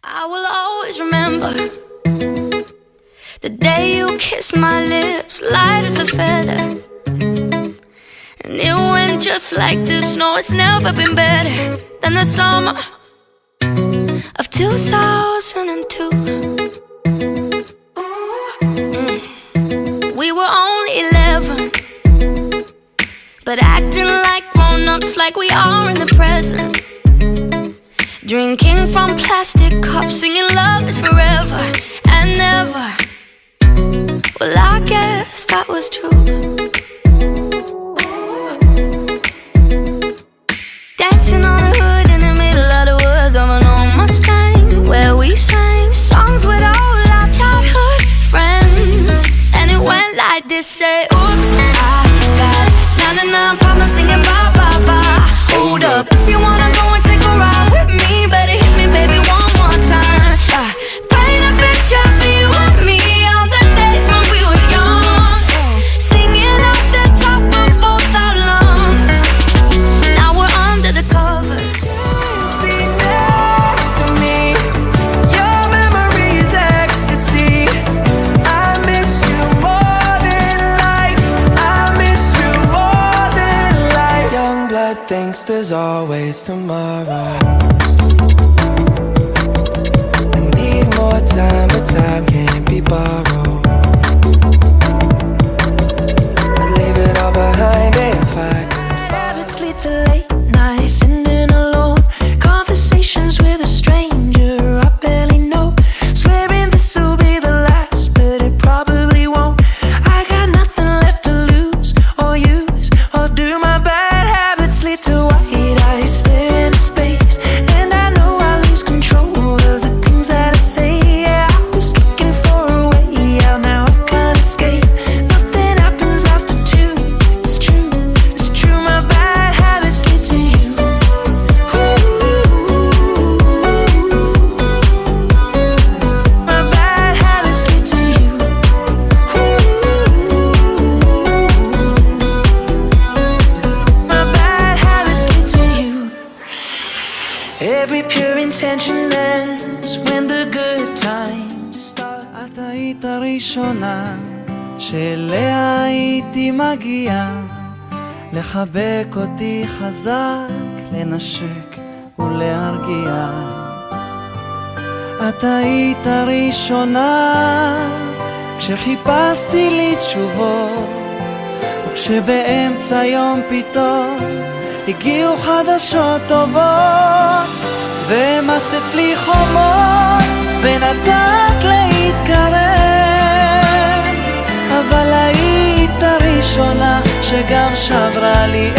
I will always remember the day you kissed my lips, light as a feather. And it went just like this. No, it's never been better than the summer of 2002. We were only 11, but acting like grown-ups, like we are in the present. Drinking from plastic cups, singing love is forever and never. Well, I guess that was true. Dancing on the hood in the middle of the woods of an old Mustang, where we sang songs with all our childhood friends. And it went like this, say, oops, I got 99 problems singing bye, bye, bye. Hold up, if you wanna go and take a ride with me, better hit me, baby, one more time. Paint a picture for you and me on the days when we were young, singing off the top of both our lungs. Now we're under the covers. Be next to me. Your memory is ecstasy. I miss you more than life. I miss you more than life. Young blood thinks there's always tomorrow. I need more time, but time can't be borrowed. I'd leave it all behind if I could. Habits lead to late nights, sitting alone, conversations with a stranger I barely know, swearing this will be the last, but it probably won't. I got nothing left to lose or use or do. My bad habits lead to white eyes staring into space, and I know I lose control of the things that I say. Yeah, I was looking for a way out, now I can't escape. Nothing happens after two. It's true, it's true. My bad habits lead to you. My bad habits lead to you. My bad habits lead to you. Every pure intention ends when the good times start. את היית הראשונה שאליה הייתי מגיע, לחבק אותי חזק, לנשק ולהרגיע. את היית הראשונה כשחיפשתי לי תשובות, וכשבאמצע יום פתאום הגיעו חדשות טובות, והעמסת אצלי חומות ונתת להתקרב. אבל היית הראשונה שגם שברה לי